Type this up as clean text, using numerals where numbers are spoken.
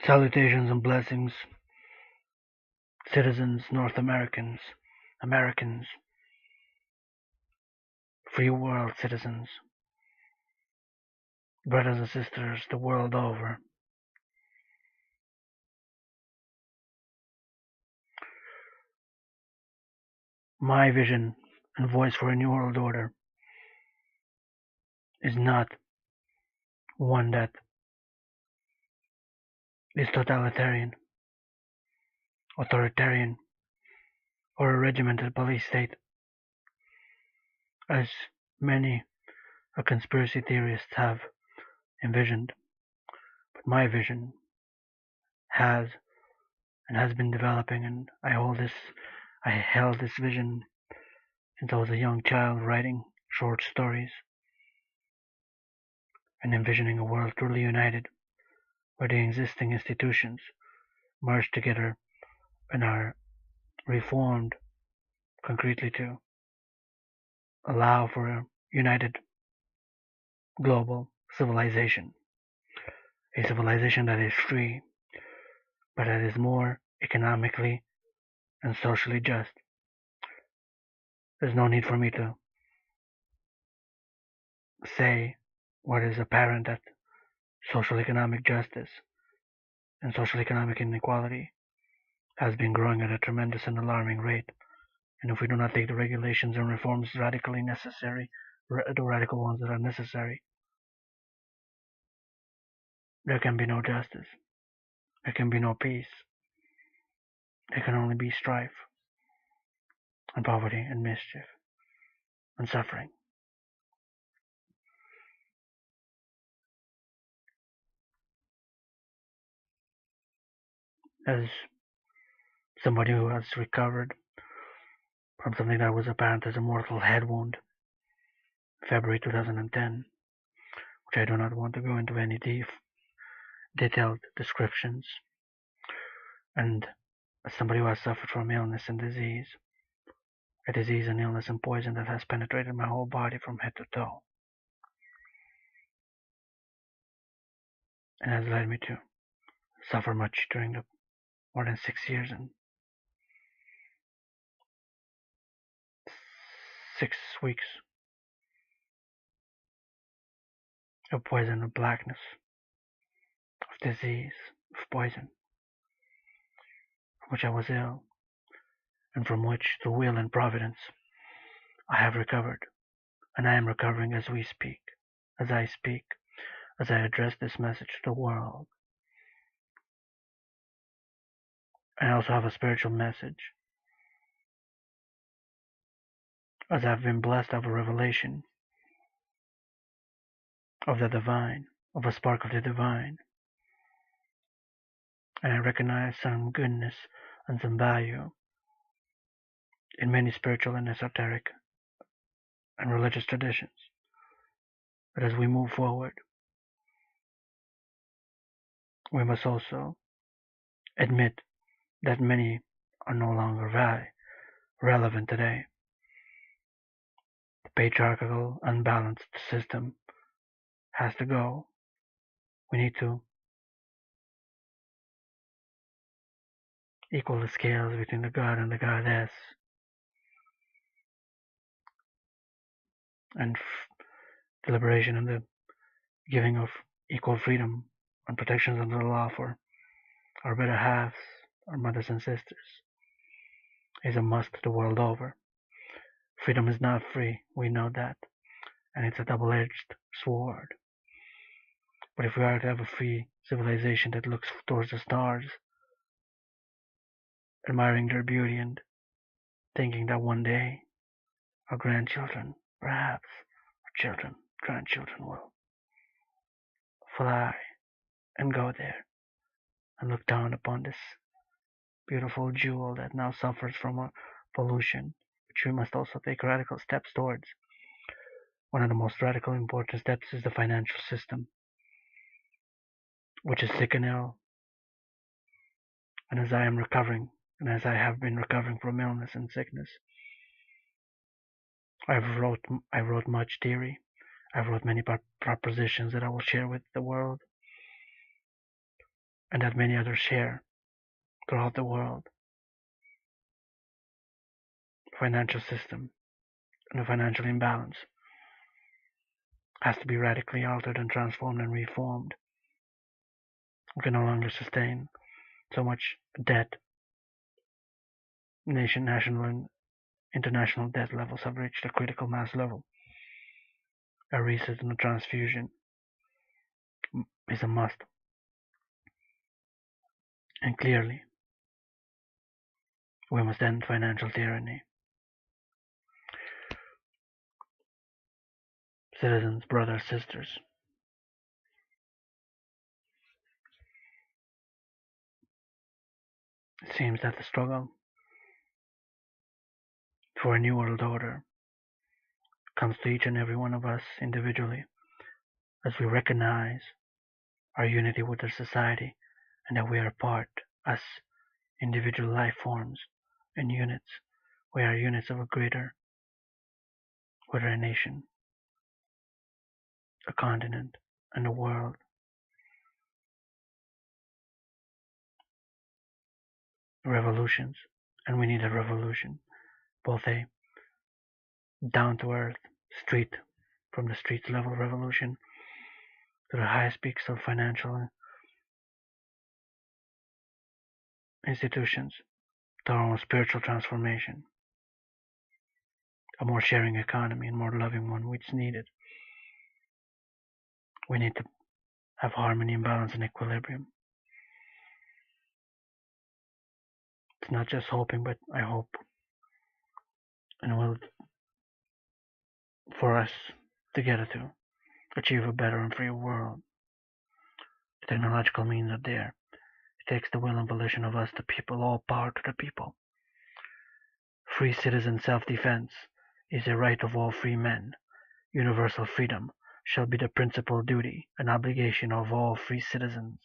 Salutations and blessings, citizens, North Americans, Americans, free world citizens, brothers and sisters the world over. My vision and voice for a new world order is not one that is totalitarian, authoritarian, or a regimented police state, as many conspiracy theorists have envisioned. But my vision has and has been developing, and I held this vision since I was a young child, writing short stories and envisioning a world truly united, where the existing institutions merge together and are reformed concretely to allow for a united global civilization. A civilization that is free, but that is more economically and socially just. There's no need for me to say what is apparent, that social economic justice and social economic inequality has been growing at a tremendous and alarming rate. And if we do not take the regulations and reforms radically necessary, the radical ones that are necessary, there can be no justice. There can be no peace. There can only be strife and poverty and mischief and suffering. As somebody who has recovered from something that was apparent as a mortal head wound, February 2010, which I do not want to go into any detailed descriptions, and as somebody who has suffered from illness and disease, a disease and illness and poison that has penetrated my whole body from head to toe, and has led me to suffer much during the more than 6 years and 6 weeks of poison, of blackness, of disease, of poison, from which I was ill, and from which, through will and providence, I have recovered, and I am recovering as we speak, as I speak, as I address this message to the world. And I also have a spiritual message, as I've been blessed of a revelation of the divine, of a spark of the divine, and I recognize some goodness and some value in many spiritual and esoteric and religious traditions. But as we move forward, we must also admit that many are no longer relevant today. The patriarchal, unbalanced system has to go. We need to equal the scales between the god and the goddess, and the liberation and the giving of equal freedom and protections under the law for our better halves, our mothers and sisters, is a must the world over. Freedom is not free, we know that, and it's a double-edged sword. But if we are to have a free civilization that looks towards the stars, admiring their beauty and thinking that one day our grandchildren, perhaps our children, grandchildren, will fly and go there and look down upon this beautiful jewel that now suffers from pollution, which we must also take radical steps towards. One of the most radical important steps is the financial system, which is sick and ill. And as I am recovering, and as I have been recovering from illness and sickness, I wrote much theory. I wrote many propositions that I will share with the world. and that many others share throughout the world. The financial system and the financial imbalance has to be radically altered and transformed and reformed. We can no longer sustain so much debt. National, and international debt levels have reached a critical mass level. A reset and a transfusion is a must. And clearly, we must end financial tyranny. Citizens, brothers, sisters, it seems that the struggle for a new world order comes to each and every one of us individually as we recognize our unity with our society and that we are part, as individual life forms and units. We are units of a greater nation, a continent, and a world. Revolutions, and we need a revolution, both a down to earth street from the streets level revolution to the highest peaks of financial institutions to our own spiritual transformation, a more sharing economy and more loving one which is needed. We need to have harmony and balance and equilibrium. It's not just hoping, but I hope and will for us together to achieve a better and freer world. The technological means are there. It takes the will and volition of us, the people, all power to the people. Free citizen self-defense is a right of all free men. Universal freedom shall be the principal duty and obligation of all free citizens.